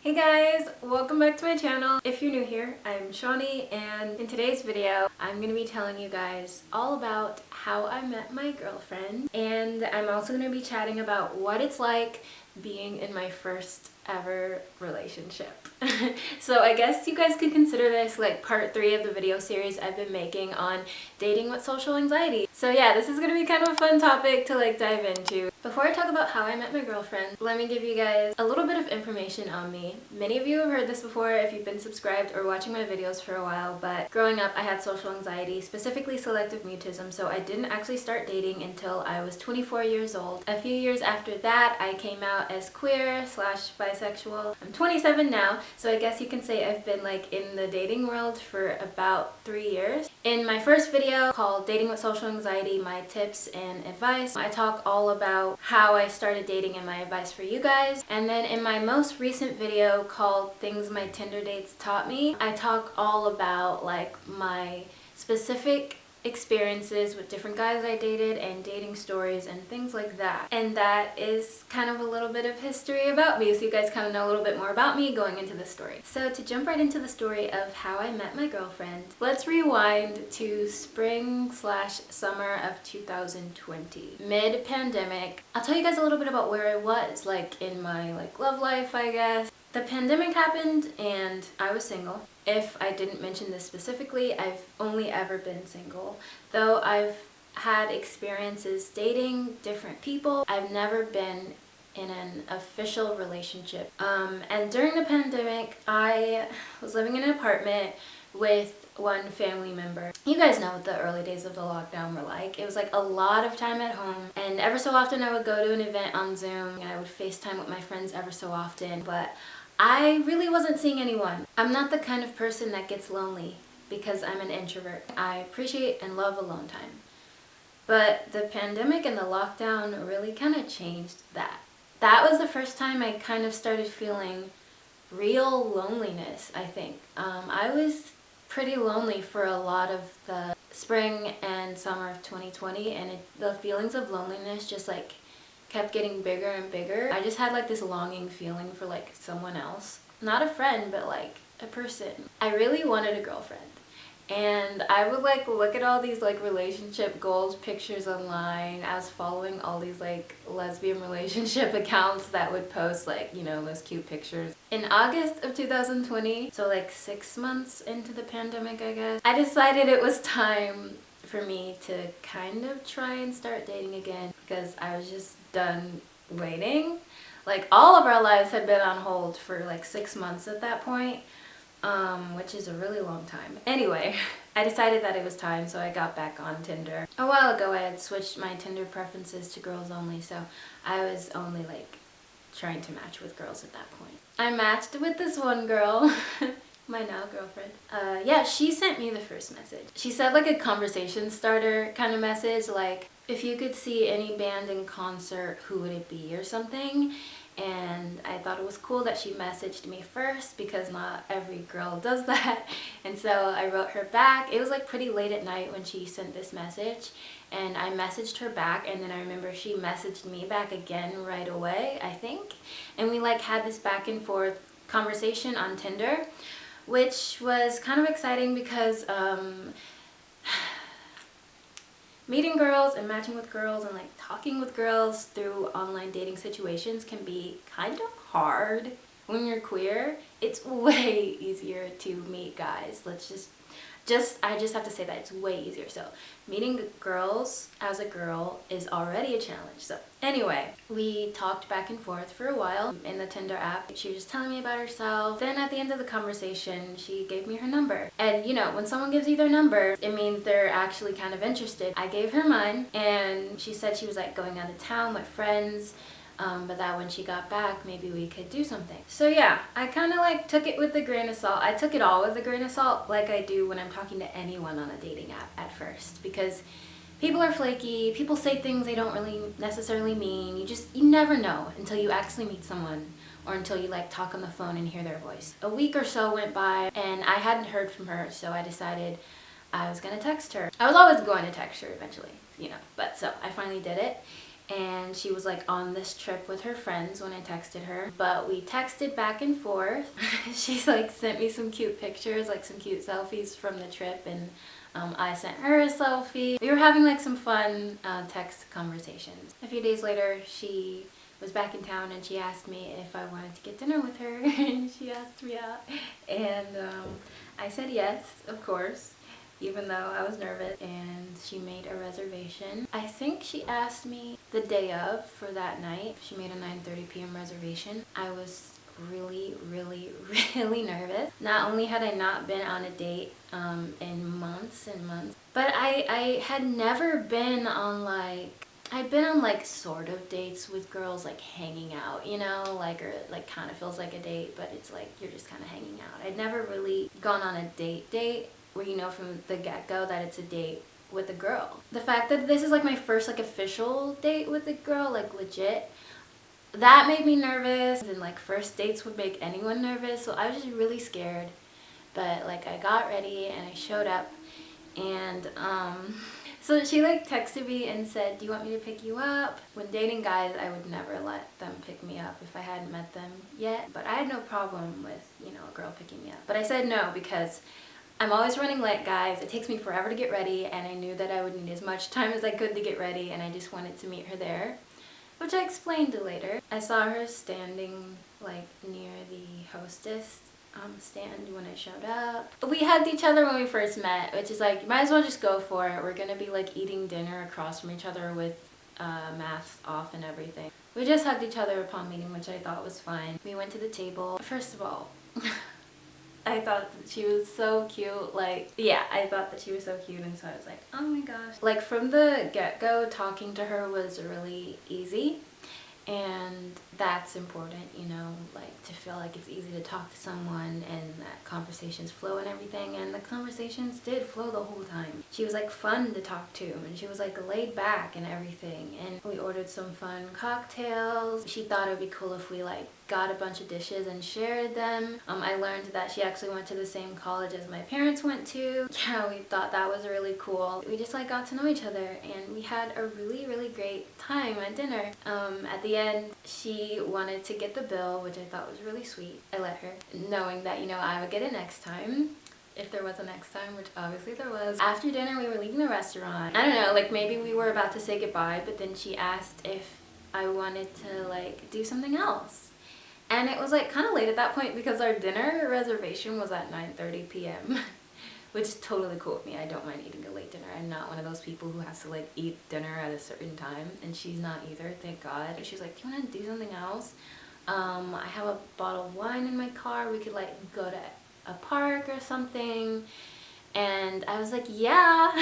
Hey guys, welcome back to my channel. If you're new here, I'm Shawnee, and in today's video, I'm gonna be telling you guys all about how I met my girlfriend, and I'm also gonna be chatting about what it's like being in my first ever relationship. So I guess you guys could consider this like part 3 of the video series I've been making on dating with social anxiety. So yeah, this is gonna be kind of a fun topic to like dive into. Before I talk about how I met my girlfriend, let me give you guys a little bit of information on me. Many of you have heard this before if you've been subscribed or watching my videos for a while, but growing up I had social anxiety, specifically selective mutism, so I didn't actually start dating until I was 24 years old. A few years after that, I came out as queer/bisexual. I'm 27 now, so I guess you can say I've been like in the dating world for about 3 years. In my first video called Dating with Social Anxiety, My Tips and Advice, I talk all about how I started dating and my advice for you guys. And then in my most recent video called Things My Tinder Dates Taught Me, I talk all about like my specific experiences with different guys I dated and dating stories and things like that. And that is kind of a little bit of history about me, so you guys kind of know a little bit more about me going into this story. So to jump right into the story of how I met my girlfriend, let's rewind to spring/summer of 2020, mid-pandemic. I'll tell you guys a little bit about where I was like in my like love life, I guess. The pandemic happened and I was single. If I didn't mention this specifically, I've only ever been single. Though I've had experiences dating different people, I've never been in an official relationship. And during the pandemic, I was living in an apartment with one family member. You guys know what the early days of the lockdown were like. It was like a lot of time at home, and ever so often I would go to an event on Zoom and I would FaceTime with my friends ever so often, but I really wasn't seeing anyone. I'm not the kind of person that gets lonely because I'm an introvert. I appreciate and love alone time. But the pandemic and the lockdown really kind of changed that. That was the first time I kind of started feeling real loneliness, I think. I was pretty lonely for a lot of the spring and summer of 2020, and the feelings of loneliness just like kept getting bigger and bigger. I just had like this longing feeling for like someone else. Not a friend, but like a person. I really wanted a girlfriend. And I would like look at all these like relationship goals pictures online. I was following all these like lesbian relationship accounts that would post like, you know, those cute pictures. In August of 2020, so like 6 months into the pandemic, I guess, I decided it was time for me to kind of try and start dating again because I was just done waiting. Like all of our lives had been on hold for like 6 months at that point, which is a really long time. Anyway, I decided that it was time, so I got back on Tinder. A while ago I had switched my Tinder preferences to girls only, so I was only like trying to match with girls at that point. I matched with this one girl my now girlfriend. Yeah, she sent me the first message. She said like a conversation starter kind of message, like if you could see any band in concert, who would it be or something. And I thought it was cool that she messaged me first because not every girl does that. And so I wrote her back. It was like pretty late at night when she sent this message, and I messaged her back, and then I remember she messaged me back again right away, I think. And we like had this back and forth conversation on Tinder, which was kind of exciting because meeting girls and matching with girls and like talking with girls through online dating situations can be kind of hard when you're queer. It's way easier to meet guys. I just have to say that it's way easier. So meeting girls as a girl is already a challenge. So anyway, we talked back and forth for a while in the Tinder app. She was just telling me about herself. Then at the end of the conversation, she gave me her number. And you know, when someone gives you their number, it means they're actually kind of interested. I gave her mine, and she said she was like going out of town with friends. But that when she got back, maybe we could do something. So yeah, I kind of like took it with a grain of salt. I took it all with a grain of salt, like I do when I'm talking to anyone on a dating app at first, because people are flaky, people say things they don't really necessarily mean. You never know until you actually meet someone, or until you like talk on the phone and hear their voice. A week or so went by and I hadn't heard from her, so I decided I was gonna text her. I was always going to text her eventually, you know, but so I finally did it. and she was like on this trip with her friends when I texted her, but we texted back and forth. She's like sent me some cute pictures, like some cute selfies from the trip, and I sent her a selfie. We were having like some fun text conversations. A few days later, she was back in town and she asked me if I wanted to get dinner with her, and she asked me out, and I said yes, of course, even though I was nervous, and she made a reservation. I think she asked me the day of for that night. She made a 9:30 p.m. reservation. I was really nervous. Not only had I not been on a date in months and months, but I had never been on like, I've been on like sort of dates with girls, like hanging out, you know, like, or like kind of feels like a date, but it's like you're just kind of hanging out. I'd never really gone on a date where you know from the get-go that it's a date with a girl. The fact that this is like my first like official date with a girl, like legit, that made me nervous, and like first dates would make anyone nervous, so I was just really scared. But like I got ready and I showed up, and so she like texted me and said, do you want me to pick you up? When dating guys, I would never let them pick me up if I hadn't met them yet, but I had no problem with, you know, a girl picking me up. But I said no because I'm always running late, guys. It takes me forever to get ready, and I knew that I would need as much time as I could to get ready, and I just wanted to meet her there, which I explained later. I saw her standing like near the hostess stand when I showed up. We hugged each other when we first met, which is like, you might as well just go for it. We're gonna be like eating dinner across from each other with masks off and everything. We just hugged each other upon meeting, which I thought was fine. We went to the table. First of all, I thought that she was so cute. Like, yeah, I thought that she was so cute, and so I was like, oh my gosh. Like from the get-go, talking to her was really easy, and that's important, you know, like to feel like it's easy to talk to someone and that conversations flow and everything, and the conversations did flow the whole time. She was like fun to talk to, and she was like laid back and everything, and we ordered some fun cocktails. She thought it would be cool if we like got a bunch of dishes and shared them. I learned that she actually went to the same college as my parents went to. Yeah, we thought that was really cool. We just like got to know each other, and we had a really great time at dinner. At the end, she wanted to get the bill, which I thought was really sweet. I let her, knowing that, you know, I would get it next time. If there was a next time, which obviously there was. After dinner, we were leaving the restaurant. I don't know, like maybe we were about to say goodbye, but then she asked if I wanted to like do something else. And it was like kind of late at that point because our dinner reservation was at 9:30 p.m. which is totally cool with me. I don't mind eating a late dinner. I'm not one of those people who has to like eat dinner at a certain time, and she's not either, thank God. She's like, do you want to do something else? I have a bottle of wine in my car. We could like go to a park or something. And I was like, yeah,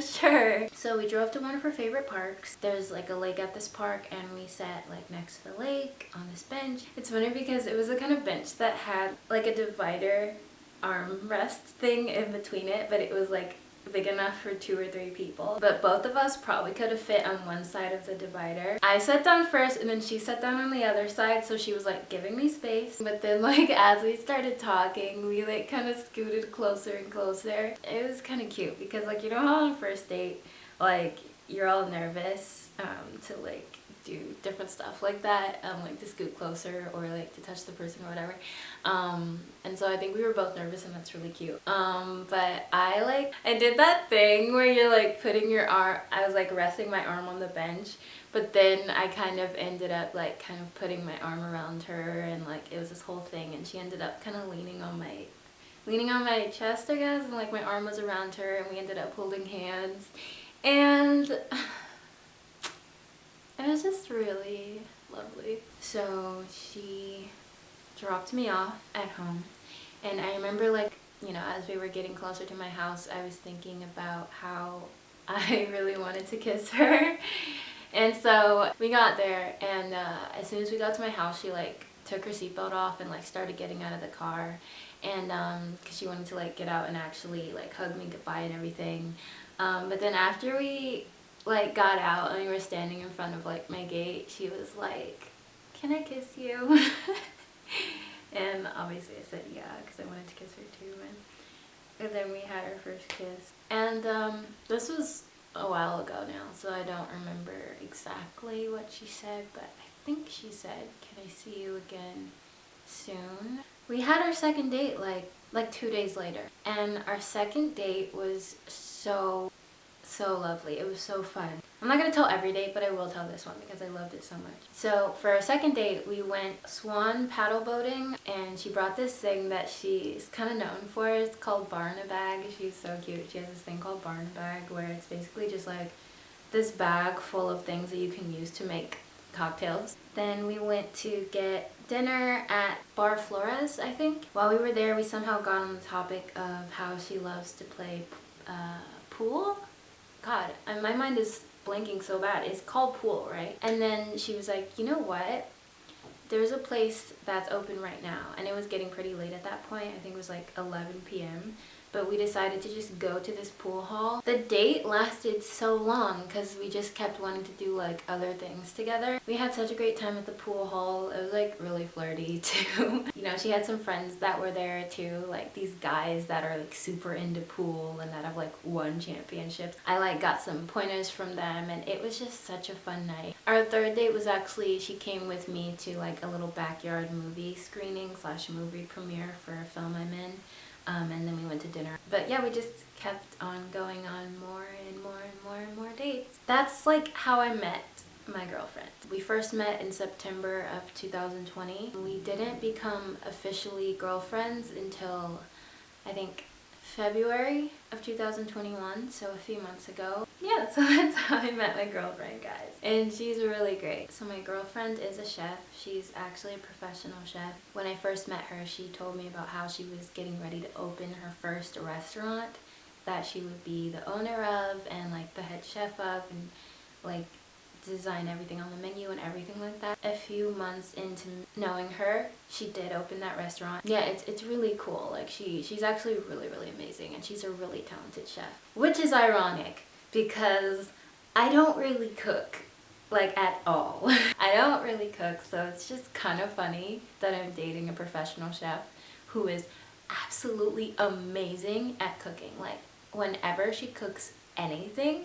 sure. So we drove to one of her favorite parks. There's like a lake at this park, and we sat like next to the lake on this bench. It's funny because it was a kind of bench that had like a divider armrest thing in between it, but it was like big enough for 2 or 3 people. But both of us probably could have fit on one side of the divider. I sat down first, and then she sat down on the other side, so she was like giving me space. But then like as we started talking, we like kind of scooted closer and closer. It was kind of cute because like, you know how on a first date, like you're all nervous to like do different stuff like that, like to scoot closer or like to touch the person or whatever, and so I think we were both nervous, and that's really cute. But I did that thing where you're like putting your arm, I was like resting my arm on the bench, but then I kind of ended up like kind of putting my arm around her, and like it was this whole thing, and she ended up kind of leaning on my chest, I guess, and like my arm was around her, and we ended up holding hands, and it was just really lovely. So she dropped me off at home, and I remember like, you know, as we were getting closer to my house, I was thinking about how I really wanted to kiss her. And so we got there, and as soon as we got to my house, she like took her seatbelt off and like started getting out of the car, and because she wanted to like get out and actually like hug me goodbye and everything. But then after we like got out and we were standing in front of like my gate, she was like, can I kiss you? And obviously I said yeah, because I wanted to kiss her too, and then we had our first kiss. And this was a while ago now, so I don't remember exactly what she said, but I think she said, "Can I see you again soon?" We had our second date like 2 days later, and our second date was so lovely. It was so fun. I'm not gonna tell every date, but I will tell this one because I loved it so much. So for our second date, we went swan paddle boating, and she brought this thing that she's kind of known for. It's called bar in a bag. She's so cute. She has this thing called bar in a bag, where it's basically just like this bag full of things that you can use to make cocktails. Then we went to get dinner at Bar Flores, I think. While we were there, we somehow got on the topic of how she loves to play pool. God, my mind is blanking so bad. It's called pool, right? And then she was like, "You know what? There's a place that's open right now." And it was getting pretty late at that point. I think it was like 11 p.m. But we decided to just go to this pool hall. The date lasted so long because we just kept wanting to do like other things together. We had such a great time at the pool hall. It was like really flirty too. You know, she had some friends that were there too, like these guys that are like super into pool and that have like won championships. I like got some pointers from them, and it was just such a fun night. Our third date was actually, she came with me to like a little backyard movie screening / movie premiere for a film I'm in. And then we went to dinner. But yeah, we just kept on going on more and more and more and more dates. That's like how I met my girlfriend. We first met in September of 2020. We didn't become officially girlfriends until I think February of 2021, so a few months ago. Yeah, so that's how I met my girlfriend, guys. And she's really great. So my girlfriend is a chef. She's actually a professional chef. When I first met her, she told me about how she was getting ready to open her first restaurant that she would be the owner of and like the head chef of, and like design everything on the menu and everything like that. A few months into knowing her, she did open that restaurant. Yeah, it's really cool. Like she's actually really amazing, and she's a really talented chef. Which is ironic because I don't really cook, like at all. I don't really cook, so it's just kind of funny that I'm dating a professional chef who is absolutely amazing at cooking. Like whenever she cooks anything,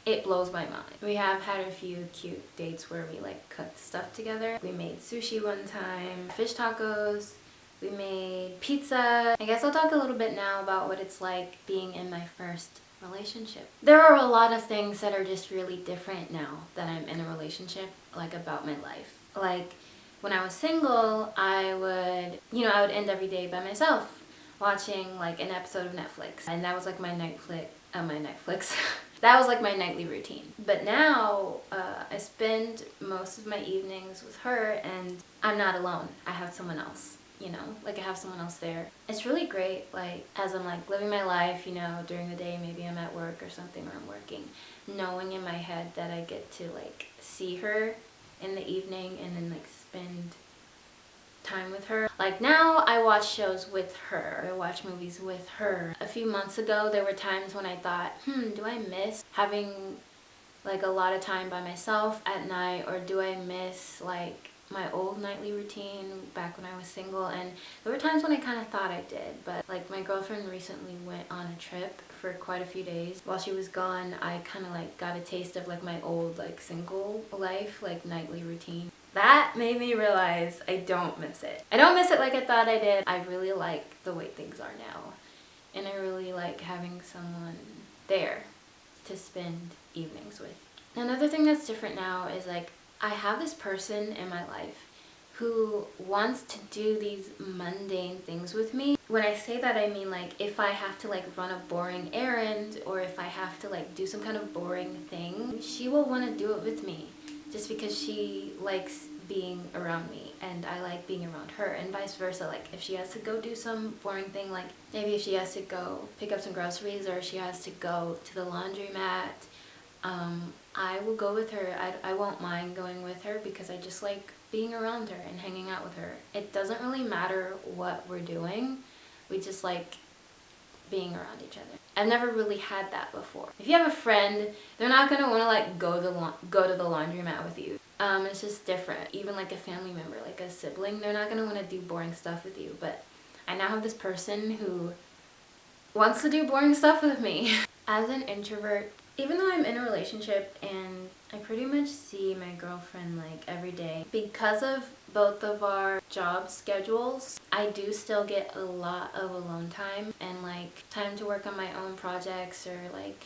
it blows my mind. We have had a few cute dates where we like cooked stuff together. We made sushi one time, fish tacos, we made pizza. I guess I'll talk a little bit now about what it's like being in my first relationship. There are a lot of things that are just really different now that I'm in a relationship, like about my life. Like when I was single, I would end every day by myself watching like an episode of Netflix, and that was like my Netflix. That was like my nightly routine. But now I spend most of my evenings with her, and I'm not alone. I have someone else, like I have someone else there. It's really great, like as I'm like living my life, during the day, maybe I'm at work or something, or I'm working, knowing in my head that I get to like see her in the evening and then like spend time with her. Like now I watch shows with her, I watch movies with her. A few months ago there were times when I thought, do I miss having like a lot of time by myself at night, or do I miss like my old nightly routine back when I was single? And there were times when I kind of thought I did, but like my girlfriend recently went on a trip for quite a few days. While she was gone, I kind of like got a taste of like my old like single life, like nightly routine. That made me realize I don't miss it. I don't miss it like I thought I did. I really like the way things are now, and I really like having someone there to spend evenings with. Another thing that's different now is like I have this person in my life who wants to do these mundane things with me. When I say that, I mean like if I have to like run a boring errand, or if I have to like do some kind of boring thing, she will want to do it with me, just because she likes being around me and I like being around her, and vice versa. Like if she has to go do some boring thing, like maybe if she has to go pick up some groceries, or she has to go to the laundromat, I will go with her. I won't mind going with her because I just like being around her and hanging out with her. It doesn't really matter what we're doing, we just like being around each other. I've never really had that before. If you have a friend, they're not gonna want to like go to the laundromat with you. It's just different. Even like a family member, like a sibling, they're not gonna want to do boring stuff with you. But I now have this person who wants to do boring stuff with me. As an introvert, Even though I'm in a relationship and I pretty much see my girlfriend like every day, because of both of our job schedules, I do still get a lot of alone time and like time to work on my own projects, or like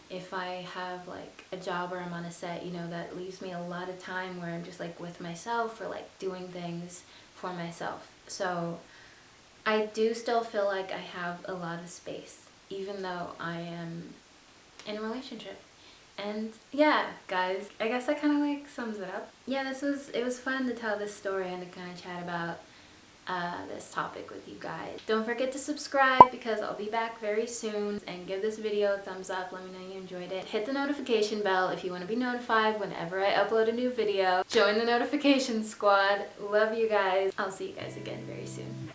if I have like a job or I'm on a set, you know, that leaves me a lot of time where I'm just like with myself or like doing things for myself. So I do still feel like I have a lot of space, even though I am in a relationship. And yeah, guys, I guess that kind of like sums it up. Yeah, it was fun to tell this story and to kind of chat about this topic with you guys. Don't forget to subscribe because I'll be back very soon, and give this video a thumbs up. Let me know you enjoyed it. Hit the notification bell if you want to be notified whenever I upload a new video. Join the notification squad. Love you guys. I'll see you guys again very soon.